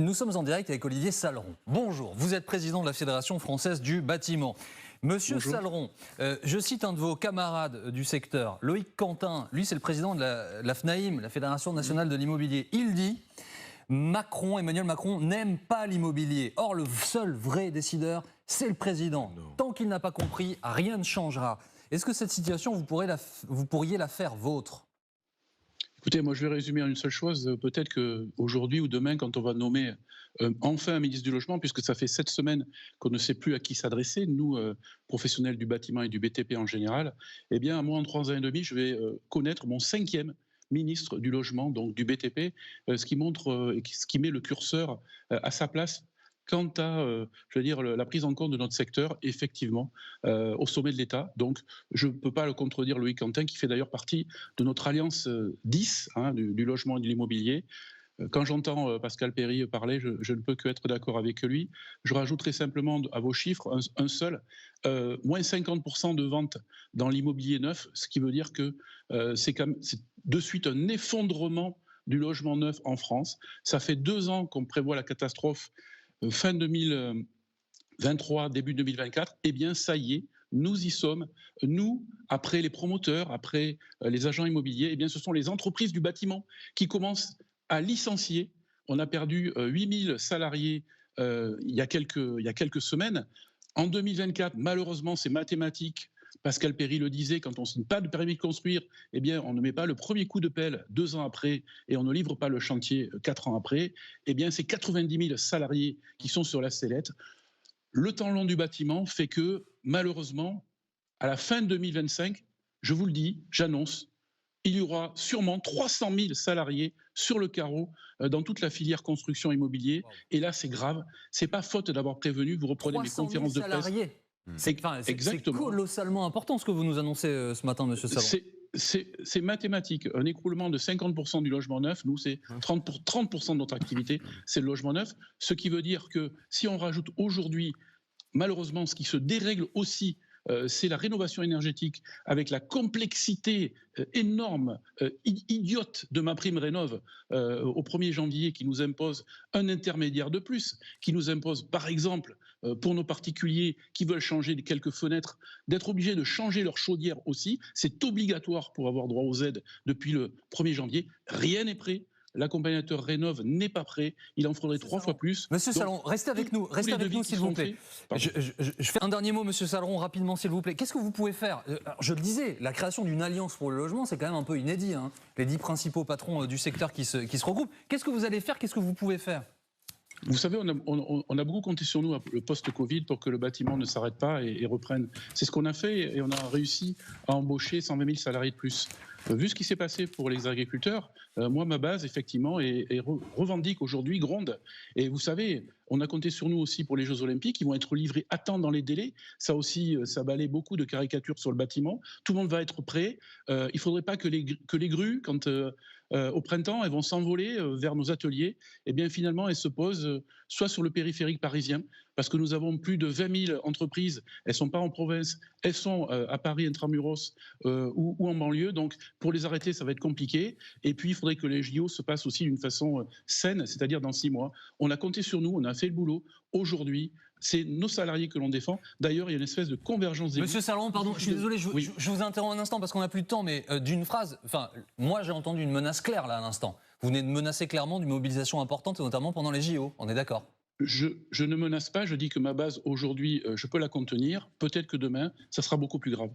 Nous sommes en direct avec Olivier Salleron. Bonjour, vous êtes président de la Fédération française du bâtiment. Monsieur Bonjour. Salleron, je cite un de vos camarades du secteur, Loïc Quentin, lui c'est le président de la FNAIM, la Fédération nationale de l'immobilier. Il dit Emmanuel Macron n'aime pas l'immobilier. Or, le seul vrai décideur, c'est le président. Tant qu'il n'a pas compris, rien ne changera. Est-ce que cette situation, vous pourriez la faire vôtre ? Écoutez, moi je vais résumer en une seule chose. Peut-être qu'aujourd'hui ou demain, quand on va nommer enfin un ministre du Logement, puisque ça fait 7 semaines qu'on ne sait plus à qui s'adresser, nous, professionnels du bâtiment et du BTP en général, eh bien, moi, en 3 ans et demi, je vais connaître mon 5e ministre du Logement, donc du BTP, ce qui montre, ce qui met le curseur à sa place quant à, je veux dire, la prise en compte de notre secteur, effectivement, au sommet de l'État. Donc, je ne peux pas le contredire, Loïc Quentin, qui fait d'ailleurs partie de notre alliance 10, du logement et de l'immobilier. Quand j'entends Pascal Perry parler, je ne peux qu'être d'accord avec lui. Je rajouterai simplement à vos chiffres un seul, moins 50% de ventes dans l'immobilier neuf, ce qui veut dire que c'est de suite un effondrement du logement neuf en France. Ça fait 2 ans qu'on prévoit la catastrophe fin 2023, début 2024, eh bien ça y est, nous y sommes. Nous, après les promoteurs, après les agents immobiliers, eh bien ce sont les entreprises du bâtiment qui commencent à licencier. On a perdu 8000 salariés il y a quelques semaines. En 2024, malheureusement, c'est mathématique. Pascal Perry le disait, quand on ne signe pas de permis de construire, eh bien, on ne met pas le premier coup de pelle 2 ans après et on ne livre pas le chantier 4 ans après. Eh bien, c'est 90 000 salariés qui sont sur la sellette. Le temps long du bâtiment fait que, malheureusement, à la fin 2025, je vous le dis, j'annonce, il y aura sûrement 300 000 salariés sur le carreau dans toute la filière construction immobilier. Wow. Et là, c'est grave. C'est pas faute d'avoir prévenu. Vous reprenez mes conférences de presse. C'est colossalement important ce que vous nous annoncez ce matin, monsieur Salleron. C'est mathématique. Un écroulement de 50% du logement neuf, nous, c'est 30% de notre activité, c'est le logement neuf. Ce qui veut dire que si on rajoute aujourd'hui, malheureusement, ce qui se dérègle aussi, c'est la rénovation énergétique avec la complexité énorme, idiote de MaPrimeRénov' au 1er janvier qui nous impose un intermédiaire de plus, qui nous impose par exemple pour nos particuliers qui veulent changer quelques fenêtres, d'être obligés de changer leur chaudière aussi. C'est obligatoire pour avoir droit aux aides depuis le 1er janvier. Rien n'est prêt. L'accompagnateur Rénov' n'est pas prêt. Il en faudrait 3 fois plus. Monsieur Salleron, restez avec nous s'il vous plaît. Je fais un dernier mot, monsieur Salleron, rapidement s'il vous plaît. Qu'est-ce que vous pouvez faire? Je le disais, la création d'une alliance pour le logement, c'est quand même un peu inédit. Les 10 principaux patrons du secteur qui se regroupent. Qu'est-ce que vous allez faire? Qu'est-ce que vous pouvez faire? Vous savez, on a beaucoup compté sur nous, le post-Covid, pour que le bâtiment ne s'arrête pas et reprenne. C'est ce qu'on a fait et on a réussi à embaucher 120 000 salariés de plus. Vu ce qui s'est passé pour les agriculteurs, moi, ma base, effectivement, revendique aujourd'hui, gronde. Et vous savez, on a compté sur nous aussi pour les Jeux Olympiques. Ils vont être livrés à temps dans les délais. Ça aussi, ça balaie beaucoup de caricatures sur le bâtiment. Tout le monde va être prêt. Il ne faudrait pas que les grues, quand au printemps, elles vont s'envoler vers nos ateliers. Et bien finalement, elles se posent soit sur le périphérique parisien, parce que nous avons plus de 20 000 entreprises. Elles ne sont pas en province, elles sont à Paris intramuros ou en banlieue. Donc pour les arrêter, ça va être compliqué. Et puis il faudrait que les JO se passent aussi d'une façon saine, c'est-à-dire dans 6 mois. On a compté sur nous, on a fait le boulot. Aujourd'hui, c'est nos salariés que l'on défend. D'ailleurs, il y a une espèce de convergence des... Monsieur Salleron, pardon, je suis désolé, je vous interromps un instant parce qu'on n'a plus de temps, mais d'une phrase, moi j'ai entendu une menace claire là à l'instant. Vous venez de menacer clairement d'une mobilisation importante, et notamment pendant les JO, on est d'accord? Je ne menace pas, je dis que ma base aujourd'hui, je peux la contenir. Peut-être que demain, ça sera beaucoup plus grave.